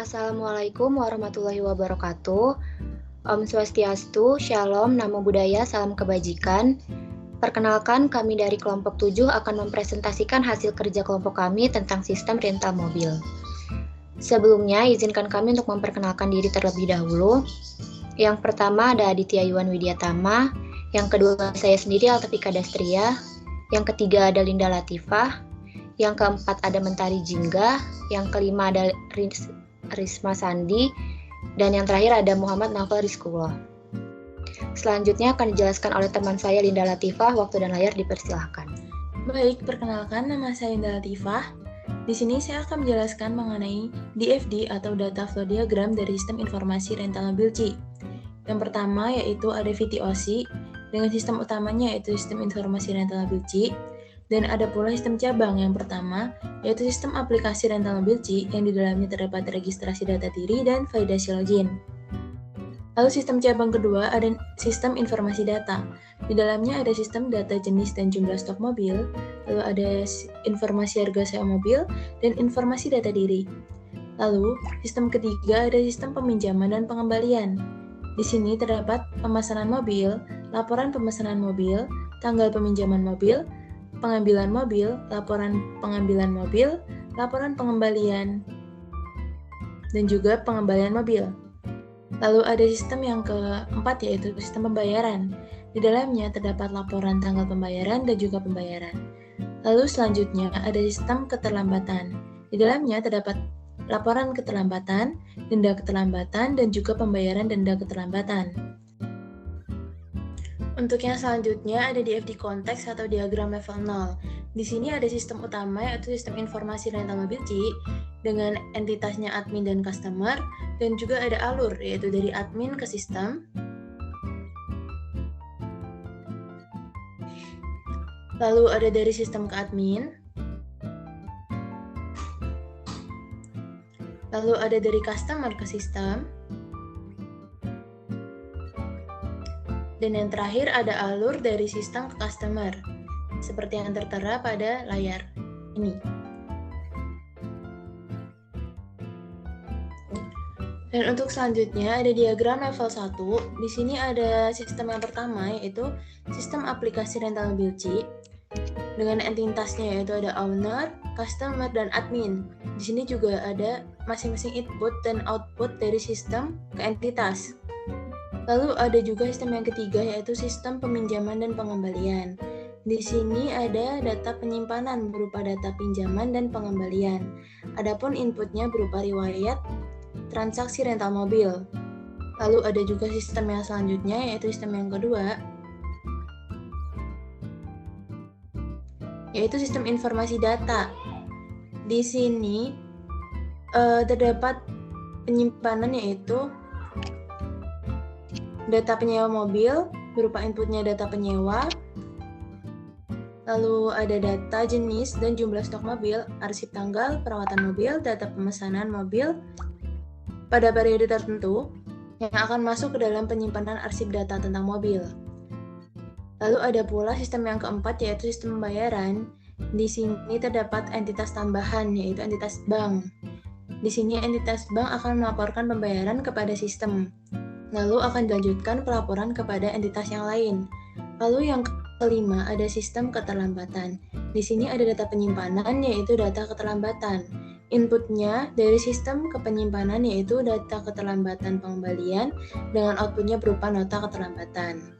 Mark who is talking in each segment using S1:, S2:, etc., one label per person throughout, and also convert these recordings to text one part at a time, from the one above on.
S1: Assalamualaikum warahmatullahi wabarakatuh. Om Swastiastu, Shalom, Namo Buddhaya, Salam Kebajikan. Perkenalkan, kami dari kelompok 7 akan mempresentasikan hasil kerja kelompok kami tentang sistem rental mobil. Sebelumnya, izinkan kami untuk memperkenalkan diri terlebih dahulu. Yang pertama ada Aditya Yuwan Widyatama, yang kedua saya sendiri Altafika Dastria, yang ketiga ada Linda Latifah, yang keempat ada Mentari Jingga, yang kelima ada Risma Sandi, dan yang terakhir ada Muhammad Naufal Rizkullah. Selanjutnya akan dijelaskan oleh teman saya Linda Latifah. Waktu dan layar dipersilahkan.
S2: Baik, perkenalkan nama saya Linda Latifah. Di sini saya akan menjelaskan mengenai DFD atau Data Flow Diagram dari Sistem Informasi Rental Mobil C. Yang pertama yaitu ada VTOC dengan sistem utamanya yaitu Sistem Informasi Rental Mobil C. Dan ada pula sistem cabang yang pertama, yaitu sistem aplikasi rental mobil C yang di dalamnya terdapat registrasi data diri dan validasi login. Lalu sistem cabang kedua ada sistem informasi data. Di dalamnya ada sistem data jenis dan jumlah stok mobil, lalu ada informasi harga sewa mobil, dan informasi data diri. Lalu, sistem ketiga ada sistem peminjaman dan pengembalian. Di sini terdapat pemesanan mobil, laporan pemesanan mobil, tanggal peminjaman mobil, pengambilan mobil, laporan pengambilan mobil, laporan pengembalian, dan juga pengembalian mobil. Lalu ada sistem yang keempat yaitu sistem pembayaran. Di dalamnya terdapat laporan tanggal pembayaran dan juga pembayaran. Lalu selanjutnya ada sistem keterlambatan. Di dalamnya terdapat laporan keterlambatan, denda keterlambatan, dan juga pembayaran denda keterlambatan. Untuk yang selanjutnya ada DFD konteks atau diagram level 0. Di sini ada sistem utama yaitu sistem informasi rental mobil C dengan entitasnya admin dan customer, dan juga ada alur yaitu dari admin ke sistem, lalu ada dari sistem ke admin, lalu ada dari customer ke sistem, dan yang terakhir ada alur dari sistem ke customer, seperti yang tertera pada layar ini. Dan untuk selanjutnya ada diagram level 1. Di sini ada sistem yang pertama yaitu sistem aplikasi rental mobil C dengan entitasnya yaitu ada owner, customer, dan admin. Di sini juga ada masing-masing input dan output dari sistem ke entitas. Lalu ada juga sistem yang ketiga yaitu sistem peminjaman dan pengembalian. Di sini ada data penyimpanan berupa data pinjaman dan pengembalian. Adapun inputnya berupa riwayat transaksi rental mobil. Lalu ada juga sistem yang selanjutnya yaitu sistem yang kedua yaitu sistem informasi data. Di sini terdapat penyimpanan yaitu data penyewa mobil berupa inputnya data penyewa, lalu ada data jenis dan jumlah stok mobil, arsip tanggal, perawatan mobil, data pemesanan mobil pada periode tertentu yang akan masuk ke dalam penyimpanan arsip data tentang mobil. Lalu ada pula sistem yang keempat yaitu sistem pembayaran. Di sini terdapat entitas tambahan yaitu entitas bank. Di sini entitas bank akan melaporkan pembayaran kepada sistem. Lalu akan dilanjutkan pelaporan kepada entitas yang lain. Lalu yang kelima ada sistem keterlambatan. Di sini ada data penyimpanan yaitu data keterlambatan. Inputnya dari sistem ke penyimpanan yaitu data keterlambatan pengembalian dengan outputnya berupa nota keterlambatan.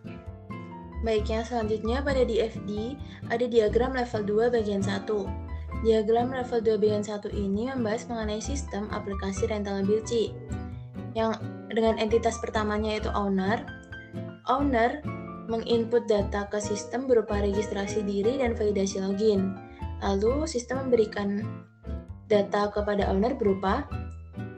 S2: Baik, yang selanjutnya pada DFD ada diagram level 2 bagian 1. Diagram level 2 bagian 1 ini membahas mengenai sistem aplikasi rental mobil C. Yang dengan entitas pertamanya yaitu owner. Owner menginput data ke sistem berupa registrasi diri dan validasi login. Lalu sistem memberikan data kepada owner berupa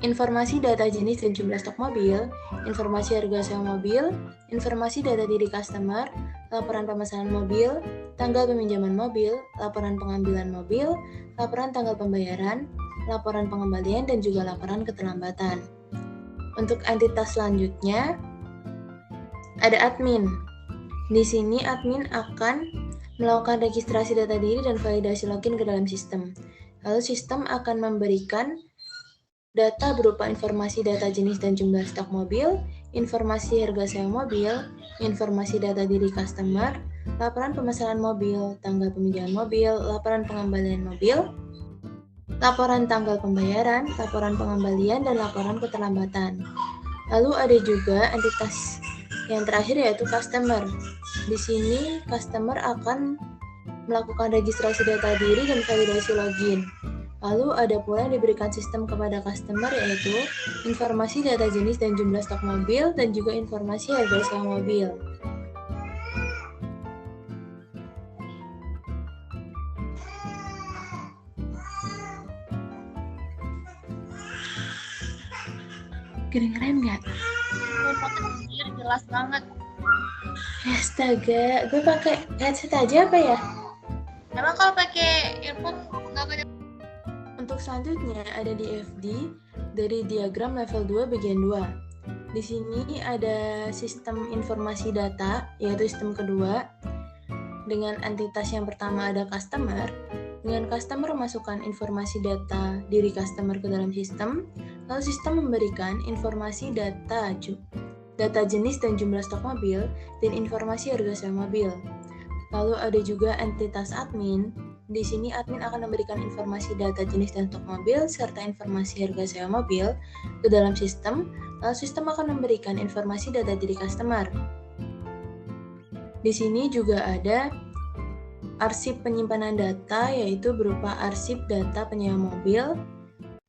S2: informasi data jenis dan jumlah stok mobil, informasi harga sewa mobil, informasi data diri customer, laporan pemesanan mobil, tanggal peminjaman mobil, laporan pengambilan mobil, laporan tanggal pembayaran, laporan pengembalian, dan juga laporan keterlambatan. Untuk entitas selanjutnya ada admin. Di sini admin akan melakukan registrasi data diri dan validasi login ke dalam sistem. Lalu sistem akan memberikan Data berupa informasi data jenis dan jumlah stok mobil, informasi harga sewa mobil, informasi data diri customer, laporan pemesanan mobil, tanggal peminjaman mobil, laporan pengembalian mobil, laporan tanggal pembayaran, laporan pengembalian, dan laporan keterlambatan. Lalu ada juga entitas yang terakhir yaitu customer. Di sini customer akan melakukan registrasi data diri dan validasi login. Lalu ada pula yang diberikan sistem kepada customer yaitu informasi data jenis dan jumlah stok mobil dan juga informasi harga sewa mobil. Kedengeran nggak?
S3: Jelas banget.
S2: Astaga, gue pakai headset aja apa ya?
S3: Emang kalau pakai earphone nggak banyak?
S2: Untuk selanjutnya ada di FD dari diagram level 2 bagian 2. Di sini ada sistem informasi data, yaitu sistem kedua. Dengan entitas yang pertama ada customer. Dengan customer memasukkan informasi data diri customer ke dalam sistem, lalu sistem memberikan informasi data jenis dan jumlah stok mobil, dan informasi harga sewa mobil. Lalu ada juga entitas admin. Di sini admin akan memberikan informasi data jenis dan stok mobil serta informasi harga sewa mobil ke dalam sistem, lalu sistem akan memberikan informasi data diri customer. Di sini juga ada arsip penyimpanan data, yaitu berupa arsip data penyewa mobil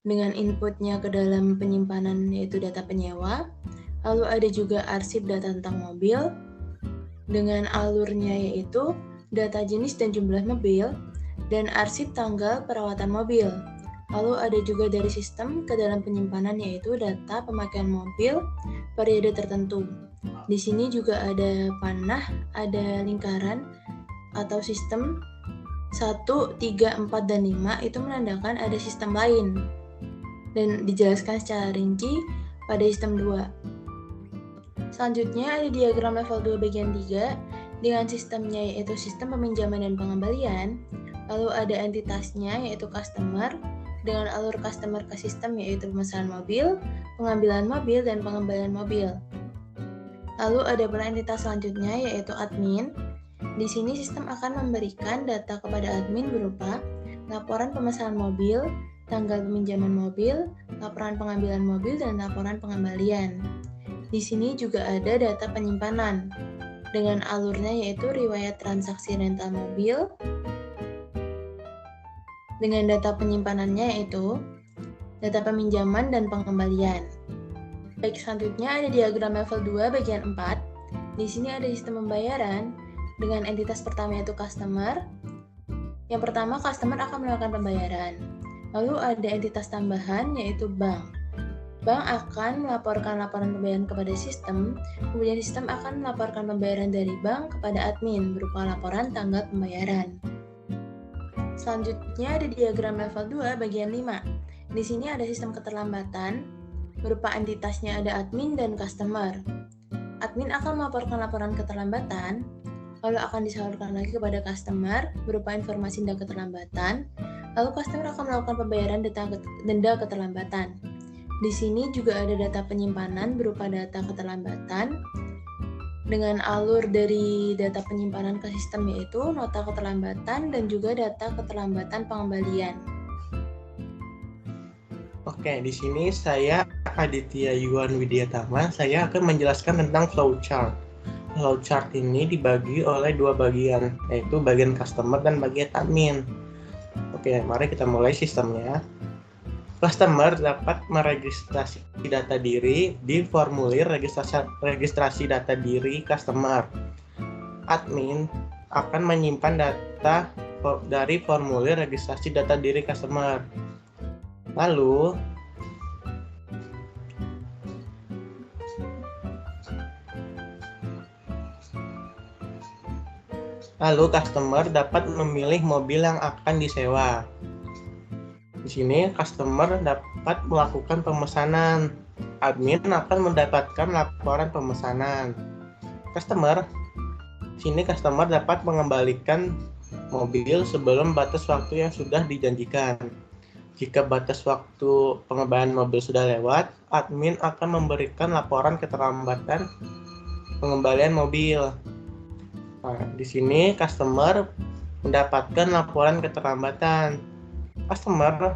S2: dengan inputnya ke dalam penyimpanan yaitu data penyewa. Lalu ada juga arsip data tentang mobil dengan alurnya yaitu data jenis dan jumlah mobil, dan arsip tanggal perawatan mobil. Lalu ada juga dari sistem ke dalam penyimpanan yaitu data pemakaian mobil periode tertentu. Di sini juga ada panah, ada lingkaran atau sistem 1, 3, 4, dan 5 itu menandakan ada sistem lain dan dijelaskan secara rinci pada sistem 2. Selanjutnya ada diagram level 2 bagian 3 dengan sistemnya yaitu sistem peminjaman dan pengembalian. Lalu ada entitasnya yaitu customer dengan alur customer ke sistem yaitu pemesanan mobil, pengambilan mobil, dan pengembalian mobil. Lalu ada pula entitas selanjutnya yaitu admin. Di sini sistem akan memberikan data kepada admin berupa laporan pemesanan mobil, tanggal peminjaman mobil, laporan pengambilan mobil, dan laporan pengembalian. Di sini juga ada data penyimpanan dengan alurnya yaitu riwayat transaksi rental mobil, dengan data penyimpanannya yaitu data peminjaman dan pengembalian. Baik, selanjutnya ada diagram level 2 bagian 4. Di sini ada sistem pembayaran dengan entitas pertama yaitu customer. Yang pertama, customer akan melakukan pembayaran. Lalu ada entitas tambahan yaitu bank. Bank akan melaporkan laporan pembayaran kepada sistem, kemudian sistem akan melaporkan pembayaran dari bank kepada admin berupa laporan tanggal pembayaran. Selanjutnya ada diagram level 2 bagian 5. Di sini ada sistem keterlambatan, berupa entitasnya ada admin dan customer. Admin akan melaporkan laporan keterlambatan, lalu akan disalurkan lagi kepada customer berupa informasi denda keterlambatan, lalu customer akan melakukan pembayaran denda keterlambatan. Di sini juga ada data penyimpanan berupa data keterlambatan, dengan alur dari data penyimpanan ke sistem yaitu nota keterlambatan dan juga data keterlambatan pengembalian.
S4: Oke, di sini saya Aditya Yuan Widyatama. Saya akan menjelaskan tentang flowchart. Flowchart ini dibagi oleh dua bagian, yaitu bagian customer dan bagian admin. Oke, mari kita mulai sistemnya. Customer dapat meregistrasi data diri di formulir registrasi data diri customer. Admin akan menyimpan data dari formulir registrasi data diri customer. Lalu customer dapat memilih mobil yang akan disewa. Di sini customer dapat melakukan pemesanan. Admin akan mendapatkan laporan pemesanan. Customer dapat mengembalikan mobil sebelum batas waktu yang sudah dijanjikan. Jika batas waktu pengembalian mobil sudah lewat, admin akan memberikan laporan keterlambatan pengembalian mobil. Nah, di sini customer mendapatkan laporan keterlambatan. Customer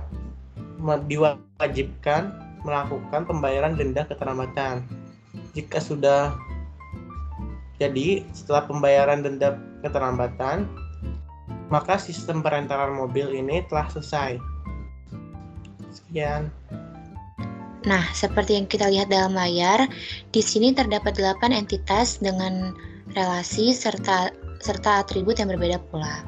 S4: diwajibkan melakukan pembayaran denda keterlambatan. Jika sudah jadi, setelah pembayaran denda keterlambatan, maka sistem perentalan mobil ini telah selesai. Sekian.
S1: Nah, seperti yang kita lihat dalam layar, di sini terdapat 8 entitas dengan relasi serta atribut yang berbeda pula.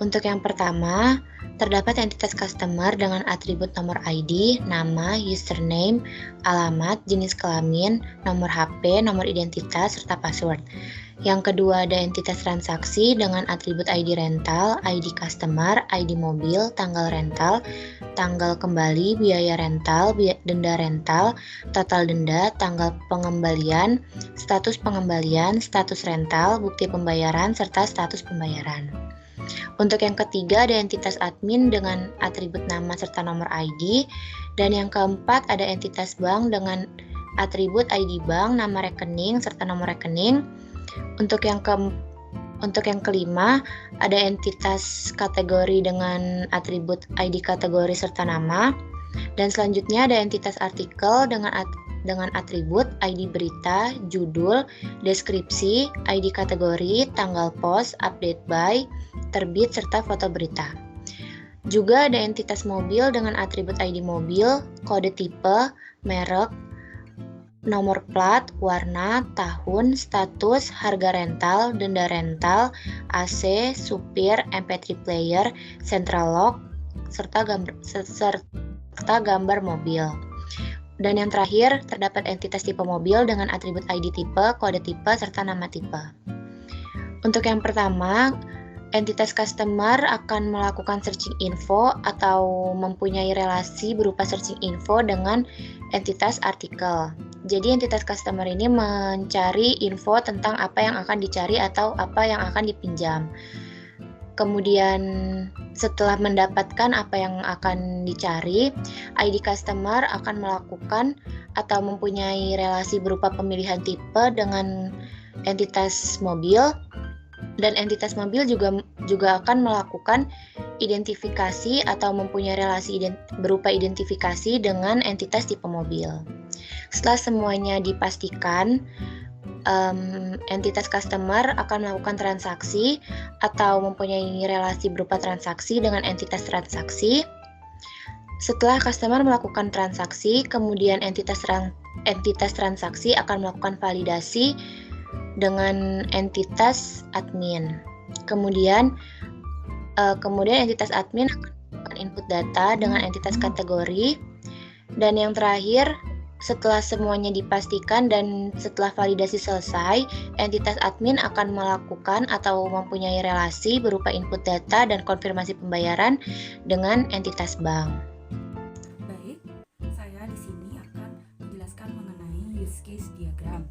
S1: Untuk yang pertama, terdapat entitas customer dengan atribut nomor ID, nama, username, alamat, jenis kelamin, nomor HP, nomor identitas, serta password. Yang kedua ada entitas transaksi dengan atribut ID rental, ID customer, ID mobil, tanggal rental, tanggal kembali, biaya rental, denda rental, total denda, tanggal pengembalian, status rental, bukti pembayaran, serta status pembayaran. Untuk yang ketiga ada entitas admin dengan atribut nama serta nomor ID, dan yang keempat ada entitas bank dengan atribut ID bank, nama rekening, serta nomor rekening. Untuk yang kelima ada entitas kategori dengan atribut ID kategori serta nama, dan selanjutnya ada entitas artikel dengan atribut ID berita, judul, deskripsi, ID kategori, tanggal post, update by, terbit, serta foto berita. Juga ada entitas mobil dengan atribut ID mobil, kode tipe, merek, nomor plat, warna, tahun, status, harga rental, denda rental, AC, supir, MP3 player, central lock, serta gambar mobil. Dan yang terakhir, terdapat entitas tipe mobil dengan atribut ID tipe, kode tipe, serta nama tipe. Untuk yang pertama, entitas customer akan melakukan searching info atau mempunyai relasi berupa searching info dengan entitas artikel. Jadi entitas customer ini mencari info tentang apa yang akan dicari atau apa yang akan dipinjam. Kemudian setelah mendapatkan apa yang akan dicari, ID customer akan melakukan atau mempunyai relasi berupa pemilihan tipe dengan entitas mobil, dan entitas mobil juga akan melakukan identifikasi atau mempunyai relasi berupa identifikasi dengan entitas tipe mobil. Setelah semuanya dipastikan, entitas customer akan melakukan transaksi atau mempunyai relasi berupa transaksi dengan entitas transaksi. Setelah customer melakukan transaksi, kemudian entitas transaksi akan melakukan validasi dengan entitas admin. Kemudian entitas admin akan melakukan input data dengan entitas kategori. Dan yang terakhir, setelah semuanya dipastikan dan setelah validasi selesai, entitas admin akan melakukan atau mempunyai relasi berupa input data dan konfirmasi pembayaran dengan entitas bank.
S5: Baik, saya di sini akan menjelaskan mengenai use case diagram.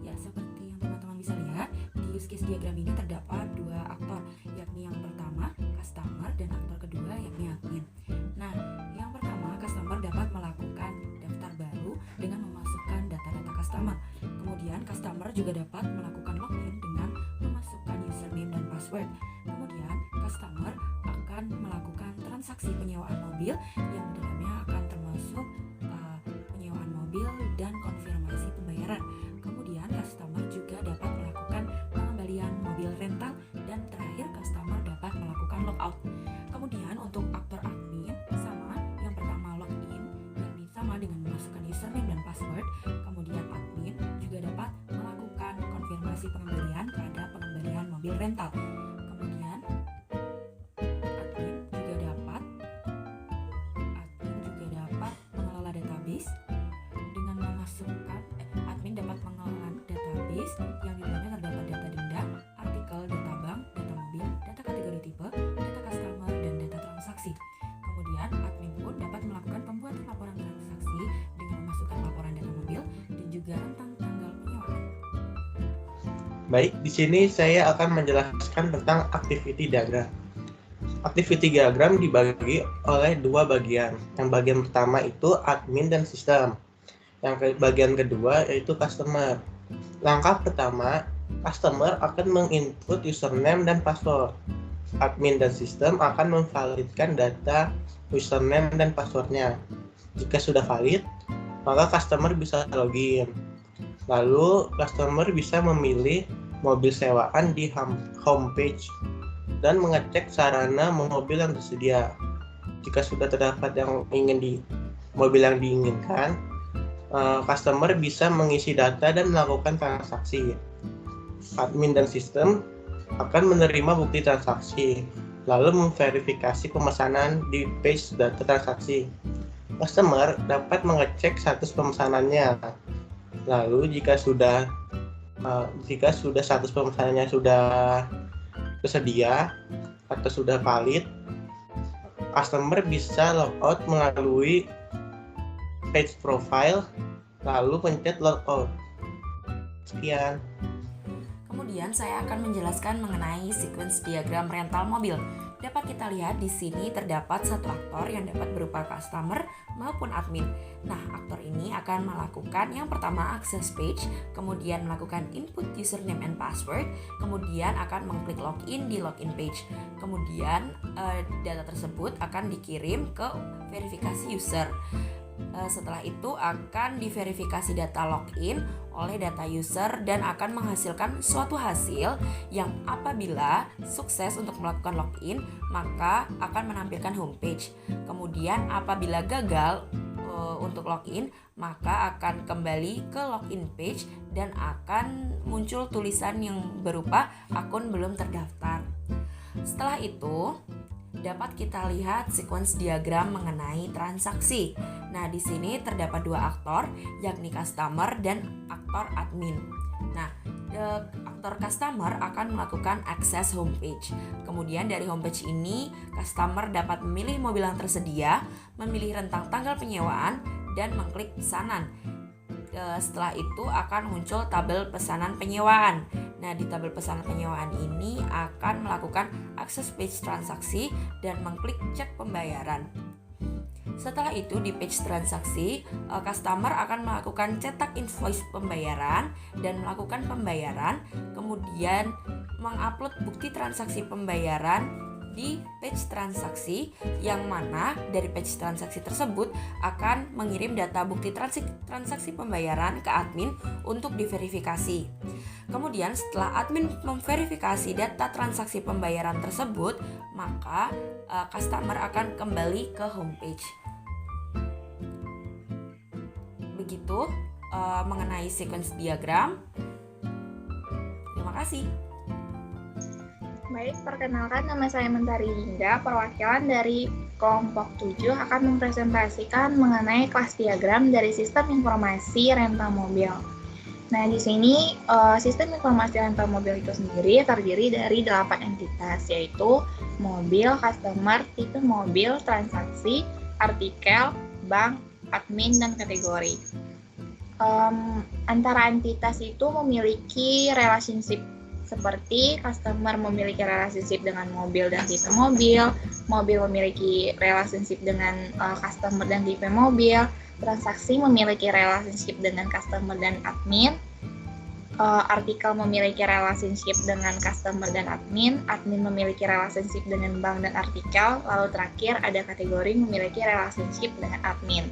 S5: Ya, seperti yang teman-teman bisa lihat, di use case diagram ini terdapat dua aktor, yakni yang pertama customer dan aktor kedua yakni admin. Nah, yang pertama customer dapat melakukan daftar baru dengan memasukkan data-data customer. Kemudian customer juga dapat melakukan login dengan memasukkan username dan password. Kemudian customer akan melakukan transaksi penyewaan mobil yang di dalamnya akan termasuk penyewaan mobil dan konfirmasi pembayaran. Kemudian customer juga dapat melakukan pengembalian mobil rental, dan terakhir customer dapat melakukan logout. Kemudian untuk aktor admin sama, yang pertama login, yakni sama dengan memasukkan username dan password. Kemudian admin juga dapat melakukan konfirmasi pengembalian pada pengembalian mobil rental. Kemudian admin juga dapat mengelola database dengan memasukkan admin dapat mengelola database yang di dalamnya terdapat data denda, artikel, data bank, data mobil, data kategori tipe, data customer, dan data transaksi. Kemudian admin pun dapat melakukan pembuatan laporan transaksi dengan memasukkan laporan data mobil dan juga rentang tanggal penyewaan.
S4: Baik, di sini saya akan menjelaskan tentang activity diagram. Activity diagram dibagi oleh dua bagian. Yang bagian pertama itu admin dan sistem. Yang bagian kedua yaitu customer. Langkah pertama, customer akan menginput username dan password. Admin dan sistem akan memvalidkan data username dan passwordnya. Jika sudah valid, maka customer bisa login. Lalu, customer bisa memilih mobil sewaan di homepage dan mengecek sarana mobil yang tersedia. Jika sudah terdapat yang mobil yang diinginkan, customer bisa mengisi data dan melakukan transaksi. Admin dan sistem akan menerima bukti transaksi, lalu memverifikasi pemesanan di page data transaksi. Customer dapat mengecek status pemesanannya. Lalu jika status pemesanannya sudah tersedia atau sudah valid, customer bisa logout melalui page profile, lalu pencet logout. Sekian.
S5: Kemudian saya akan menjelaskan mengenai sequence diagram rental mobil. Dapat kita lihat di sini terdapat satu aktor yang dapat berupa customer maupun admin. Nah, aktor ini akan melakukan yang pertama akses page, kemudian melakukan input username and password, kemudian akan mengklik login di login page. Kemudian data tersebut akan dikirim ke verifikasi user. Setelah itu akan diverifikasi data login oleh data user dan akan menghasilkan suatu hasil yang apabila sukses untuk melakukan login maka akan menampilkan homepage. Kemudian apabila gagal untuk login maka akan kembali ke login page dan akan muncul tulisan yang berupa akun belum terdaftar. Setelah itu dapat kita lihat sequence diagram mengenai transaksi. Nah, di sini terdapat dua aktor, yakni customer dan aktor admin. Nah, aktor customer akan melakukan akses homepage. Kemudian dari homepage ini, customer dapat memilih mobil yang tersedia, memilih rentang tanggal penyewaan, dan mengklik pesanan. Setelah itu akan muncul tabel pesanan penyewaan. Nah, di tabel pesanan penyewaan ini akan melakukan akses page transaksi dan mengklik cek pembayaran. Setelah itu di page transaksi, customer akan melakukan cetak invoice pembayaran dan melakukan pembayaran, kemudian mengupload bukti transaksi pembayaran di page transaksi, yang mana dari page transaksi tersebut akan mengirim data bukti transaksi pembayaran ke admin untuk diverifikasi. Kemudian setelah admin memverifikasi data transaksi pembayaran tersebut, maka customer akan kembali ke homepage. Begitu mengenai sequence diagram. Terima kasih.
S3: Baik, perkenalkan nama saya Mentari Linda, perwakilan dari kelompok 7 akan mempresentasikan mengenai kelas diagram dari sistem informasi rental mobil. Nah, di sini sistem informasi rental mobil itu sendiri terdiri dari 8 entitas, yaitu mobil, customer, tipe mobil, transaksi, artikel, bank, admin, dan kategori. Antara entitas itu memiliki relationship seperti customer memiliki relationship dengan mobil dan tipe mobil, mobil memiliki relationship dengan customer dan tipe mobil, transaksi memiliki relationship dengan customer dan admin, artikel memiliki relationship dengan customer dan admin memiliki relationship dengan bank dan artikel, lalu terakhir ada kategori memiliki relationship dengan admin.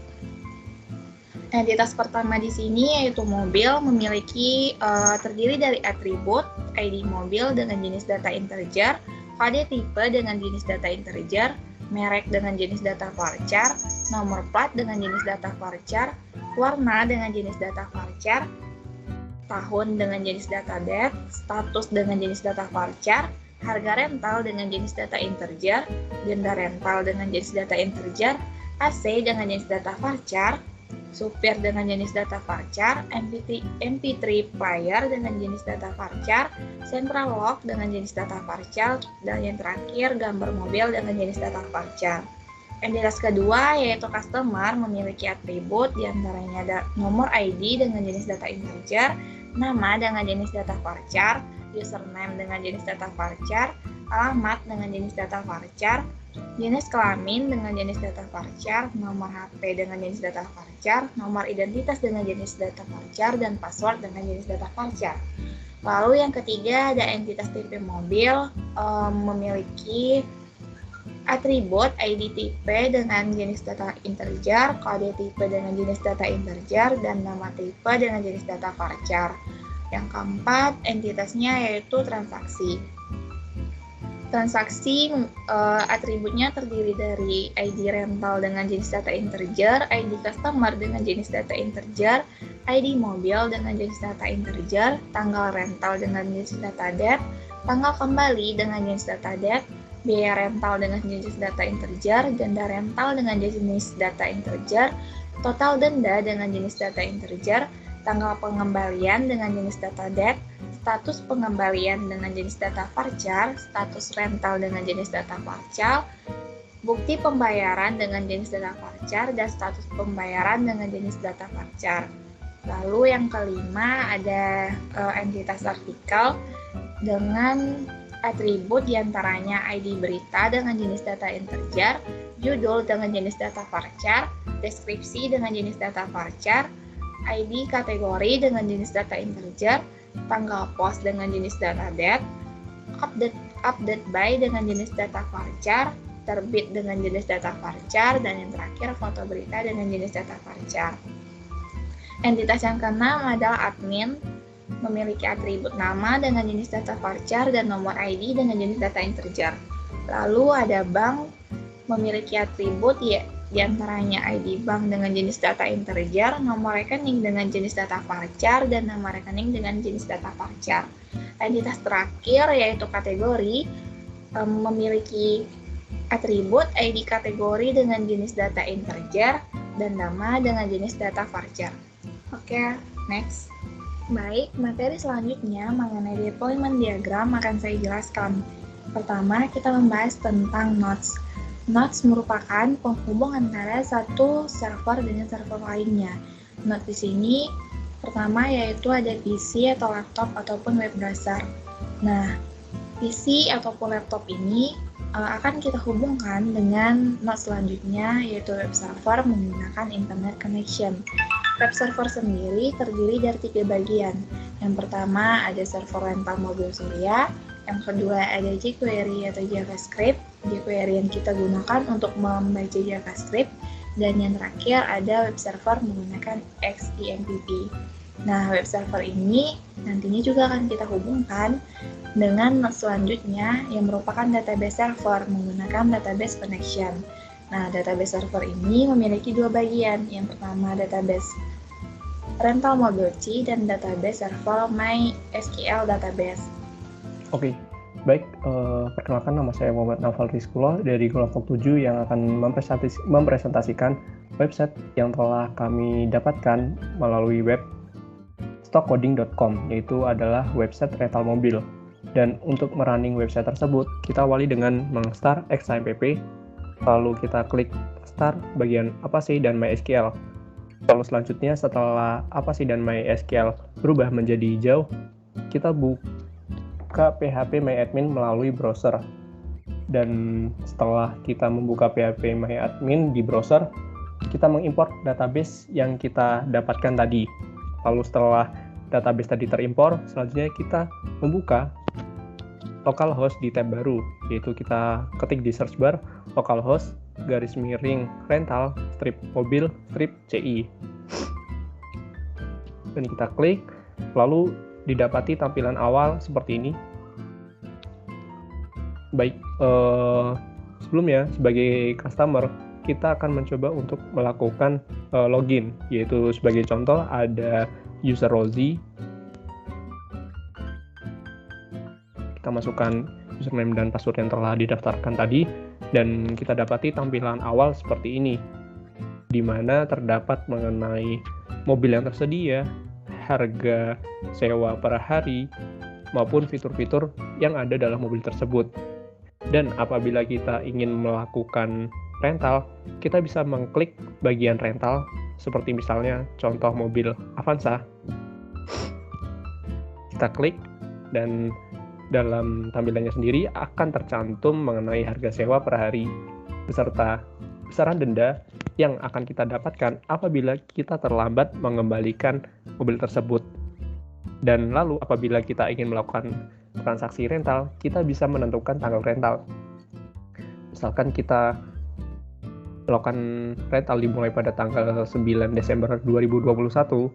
S3: Entitas pertama di sini yaitu mobil memiliki terdiri dari atribut, ID mobil dengan jenis data integer, kode tipe dengan jenis data integer, merek dengan jenis data varchar, nomor plat dengan jenis data varchar, warna dengan jenis data varchar, tahun dengan jenis data date, status dengan jenis data varchar, harga rental dengan jenis data integer, denda rental dengan jenis data integer, AC dengan jenis data varchar, supir dengan jenis data varchar, MP3 player dengan jenis data varchar, central lock dengan jenis data varchar, dan yang terakhir gambar mobil dengan jenis data varchar. Entitas kedua yaitu customer memiliki atribut diantaranya ada nomor ID dengan jenis data integer, nama dengan jenis data varchar, username dengan jenis data varchar, alamat dengan jenis data varchar, jenis kelamin dengan jenis data varchar, nomor HP dengan jenis data varchar, nomor identitas dengan jenis data varchar, dan password dengan jenis data varchar. Lalu yang ketiga ada entitas tipe mobil, memiliki atribut ID tipe dengan jenis data integer, kode tipe dengan jenis data integer, dan nama tipe dengan jenis data varchar. Yang keempat, entitasnya yaitu transaksi. Transaksi atributnya terdiri dari ID rental dengan jenis data integer, ID customer dengan jenis data integer, ID mobil dengan jenis data integer, tanggal rental dengan jenis data det, tanggal kembali dengan jenis data det, biaya rental dengan jenis data integer, denda rental dengan jenis data integer, total denda dengan jenis data integer, tanggal pengembalian dengan jenis data det, status pengembalian dengan jenis data varchar, status rental dengan jenis data varchar, bukti pembayaran dengan jenis data varchar, dan status pembayaran dengan jenis data varchar. Lalu yang kelima ada entitas artikel dengan atribut diantaranya ID berita dengan jenis data integer, judul dengan jenis data varchar, deskripsi dengan jenis data varchar, ID kategori dengan jenis data integer, tanggal pos dengan jenis data det, update by dengan jenis data varchar, terbit dengan jenis data varchar, dan yang terakhir foto berita dengan jenis data varchar. Entitas yang keenam adalah admin, memiliki atribut nama dengan jenis data varchar dan nomor ID dengan jenis data integer. Lalu ada bank, memiliki atribut diantaranya ID bank dengan jenis data integer, nomor rekening dengan jenis data varchar, dan nama rekening dengan jenis data varchar. Entitas terakhir yaitu kategori, memiliki atribut ID kategori dengan jenis data integer dan nama dengan jenis data varchar. Oke, next. Baik, materi selanjutnya mengenai deployment diagram akan saya jelaskan. Pertama, kita membahas tentang nodes. Nodes merupakan penghubung antara satu server dengan server lainnya. Nodes di sini pertama yaitu ada PC atau laptop ataupun web browser. Nah, PC ataupun laptop ini akan kita hubungkan dengan nodes selanjutnya yaitu web server menggunakan internet connection. Web server sendiri terdiri dari 3 bagian. Yang pertama ada server rental mobil surya, yang kedua ada jQuery atau JavaScript, jQuery yang kita gunakan untuk membaca JavaScript, dan yang terakhir ada web server menggunakan XEMPP. Nah, web server ini nantinya juga akan kita hubungkan dengan selanjutnya yang merupakan database server menggunakan database connection. Nah, database server ini memiliki 2 bagian. Yang pertama database rental mobil C dan database server MySQL database.
S6: Oke, baik. Perkenalkan, nama saya Muhammad Naufal Rizkullah dari kelompok 7 yang akan mempresentasikan website yang telah kami dapatkan melalui web stockcoding.com, yaitu adalah website rental mobil. Dan untuk merunning website tersebut, kita awali dengan meng-start XAMPP, lalu kita klik start bagian Apache dan MySQL. Lalu selanjutnya setelah Apache dan MySQL berubah menjadi hijau, kita buka PHP MyAdmin melalui browser. Dan setelah kita membuka PHP MyAdmin di browser, kita mengimport database yang kita dapatkan tadi. Lalu setelah database tadi terimpor, selanjutnya kita membuka localhost di tab baru, yaitu kita ketik di search bar localhost _rental strip mobil strip CI. Dan kita klik, lalu didapati tampilan awal seperti ini. Baik, sebelumnya sebagai customer kita akan mencoba untuk melakukan login, yaitu sebagai contoh ada user Rozi. Kita masukkan username dan password yang telah didaftarkan tadi, dan kita dapati tampilan awal seperti ini, di mana terdapat mengenai mobil yang tersedia, harga sewa per hari, maupun fitur-fitur yang ada dalam mobil tersebut. Dan apabila kita ingin melakukan rental, kita bisa mengklik bagian rental, seperti misalnya contoh mobil Avanza. Kita klik, dan dalam tampilannya sendiri akan tercantum mengenai harga sewa per hari beserta besaran denda yang akan kita dapatkan apabila kita terlambat mengembalikan mobil tersebut. Dan lalu apabila kita ingin melakukan transaksi rental, kita bisa menentukan tanggal rental. Misalkan kita melakukan rental dimulai pada tanggal 9 Desember 2021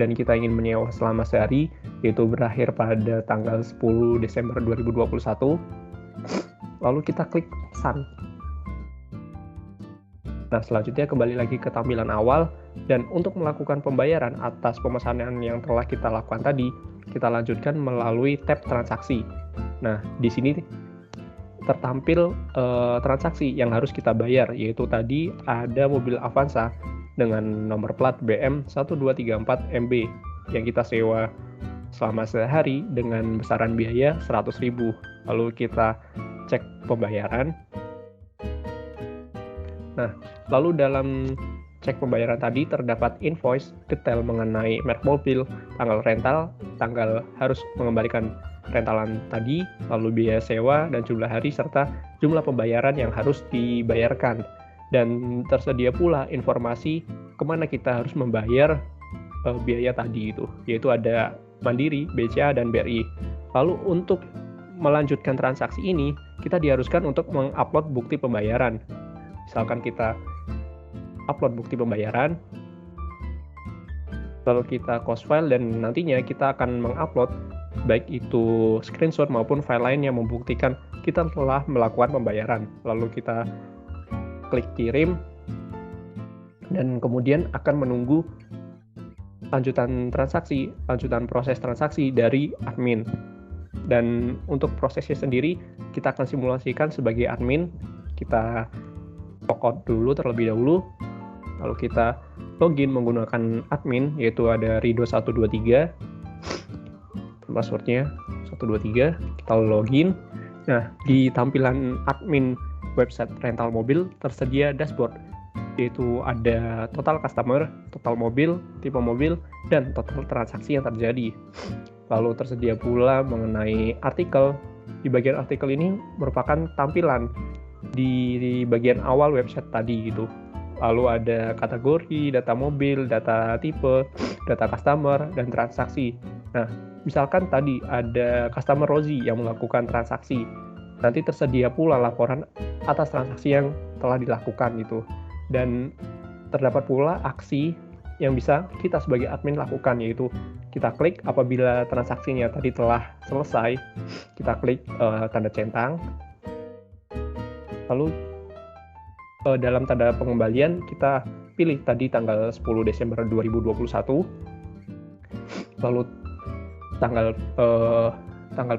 S6: dan kita ingin menyewa selama sehari, yaitu berakhir pada tanggal 10 Desember 2021, lalu kita klik pesan. Nah, selanjutnya kembali lagi ke tampilan awal, dan untuk melakukan pembayaran atas pemesanan yang telah kita lakukan tadi, kita lanjutkan melalui tab transaksi. Nah, di sini tertampil transaksi yang harus kita bayar, yaitu tadi ada mobil Avanza dengan nomor plat BM1234MB yang kita sewa selama sehari dengan besaran biaya 100.000. Lalu kita cek pembayaran. Nah, lalu dalam cek pembayaran tadi terdapat invoice detail mengenai merek mobil, tanggal rental, tanggal harus mengembalikan rentalan tadi, lalu biaya sewa dan jumlah hari serta jumlah pembayaran yang harus dibayarkan. Dan tersedia pula informasi kemana kita harus membayar biaya tadi itu, yaitu ada Mandiri, BCA, dan BRI. Lalu untuk melanjutkan transaksi ini, kita diharuskan untuk mengupload bukti pembayaran. Misalkan kita upload bukti pembayaran, lalu kita close file, dan nantinya kita akan mengupload baik itu screenshot maupun file lain yang membuktikan kita telah melakukan pembayaran. Lalu kita klik kirim, dan kemudian akan menunggu lanjutan transaksi, lanjutan proses transaksi dari admin. Dan untuk prosesnya sendiri, kita akan simulasikan sebagai admin. Kita log dulu terlebih dahulu, lalu kita login menggunakan admin, yaitu ada Rido123, passwordnya 123, kita login. Nah, di tampilan admin website rental mobil tersedia dashboard, yaitu ada total customer, total mobil, tipe mobil, dan total transaksi yang terjadi. Lalu tersedia pula mengenai artikel. Di bagian artikel ini merupakan tampilan di bagian awal website tadi gitu. Lalu ada kategori, data mobil, data tipe, data customer, dan transaksi. Nah, misalkan tadi ada customer Rozi yang melakukan transaksi, nanti tersedia pula laporan atas transaksi yang telah dilakukan gitu. Dan terdapat pula aksi yang bisa kita sebagai admin lakukan, yaitu kita klik apabila transaksinya tadi telah selesai, kita klik tanda centang. Lalu dalam tanda pengembalian kita pilih tadi tanggal 10 Desember 2021. Lalu tanggal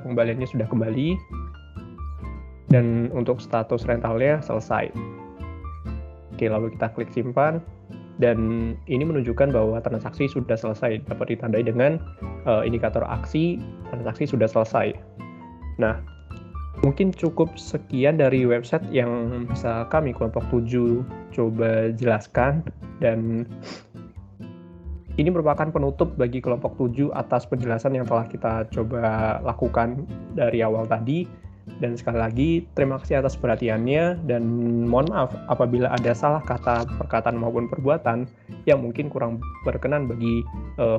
S6: pengembaliannya sudah kembali, dan untuk status rentalnya selesai. Oke, lalu kita klik simpan, dan ini menunjukkan bahwa transaksi sudah selesai, dapat ditandai dengan indikator aksi transaksi sudah selesai. Nah, mungkin cukup sekian dari website yang bisa kami kelompok 7 coba jelaskan, dan ini merupakan penutup bagi kelompok 7 atas penjelasan yang telah kita coba lakukan dari awal tadi. Dan sekali lagi, terima kasih atas perhatiannya, dan mohon maaf apabila ada salah kata, perkataan maupun perbuatan yang mungkin kurang berkenan bagi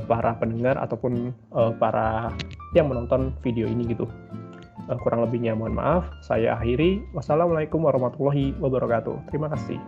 S6: para pendengar ataupun para yang menonton video ini gitu. Kurang lebihnya mohon maaf. Saya akhiri. Wassalamualaikum warahmatullahi wabarakatuh. Terima kasih.